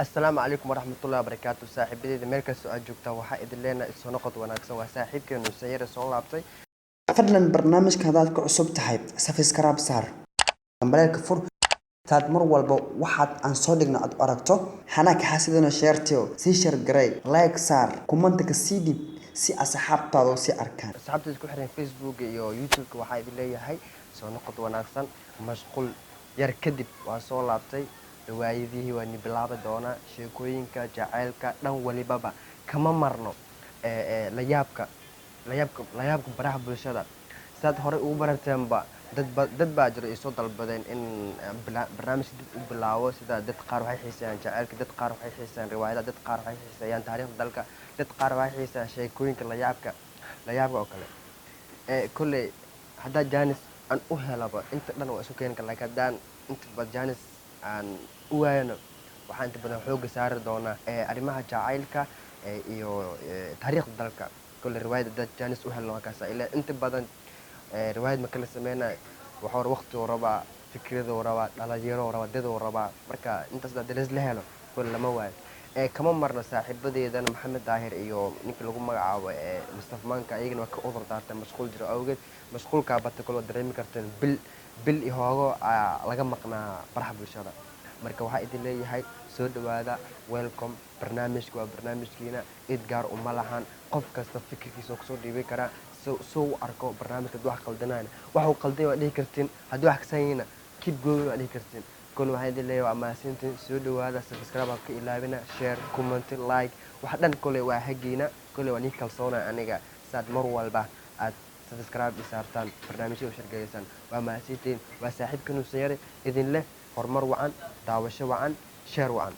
السلام عليكم ورحمة الله وبركاته صاحبتي meel kasta aad joogtaan waxaa idin leenahay soo noqod wanaagsan waa saaxiibkeenu sayre soo laabtay fadlan barnaamijka hadaad ku cusub tahay subscribe saar gambalelka fur taad mar walba waxaad aan soo dhigno aad aragto hanaak xasidana sheertio si share garay like saar comment ka sii dib si asxaabtaadu si arkaan asxaabta isku xiran Facebook iyo YouTube ka waxaa idin leeyahay soo noqod wanaagsan mashquul yar kadib waa soo laabtay riwaayadihii waa ni bilaabi doona sheekooyinka jacaylka dhan walibaba kama marno la yaabka baraha bulshada saad hore ugu barateenba dad baa jira ay soo dalbadeen in barnaamij dib u bilaawo sida dad qaar waxay xiiseeyaan jacaylka dad qaar waxay xiiseeyaan riwaayadaha dad qaar waxay xiiseeyaan taariikhda dalka dad qaar waxay xiiseeyaan sheekooyinka la yaabka oo kale kolley haddaa jaanis aan u helaba inta dhan waa isu keeni kara laakiin haddaan inta jaanis aan u waayano waxaan inta badan xoogga saari doonaa arrimaha jacaylka iyo taariikhda dalka kolley riwaayada dad jaanis u helno waa kaasa ilaa inta badan riwaayad ma kala sameynayo waxaa hore waqti uu rabaa fikraduu rabaa dhalinyaro rabaa daduu rabaa marka intaas haddii laisla helo kolley lama waayo kama marno saaxiibadeedana maxamed daahir iyo ninkii lagu magacaabo mustafa maanka ayagana waa ka udur daartay mashquul jiro awgeed mashquulkaa bata kale waa dareemi karteen bil iyo hoogo laga maqnaa baraha bulshada marka waxaa idin leeyahay soo dhawaada welcome barnaamijka waa barnaamijkiina cid gaar uma lahan qof kasta fikirkiisa oo kusoo dhiibi karaa soo u arko barnaamijka haddii wax qaldanayna wax uu qalday waa dhihi kartiin haddii wax kasanyina kib goobi waa dhihi kartiin كل واحد اللي هو أماسينتين سودو هذا سبسكرايب على كإلابنا شير كومنت لايك واحد كل واحد جينا كل واحد كالصونا أنيجا ساد مروال به سبسكرايب بسارتان برنامجي وشركة يسان وأماسينتين وساحب كنو سيارة إذن له فرمر وعن دعوة وعن شير وعن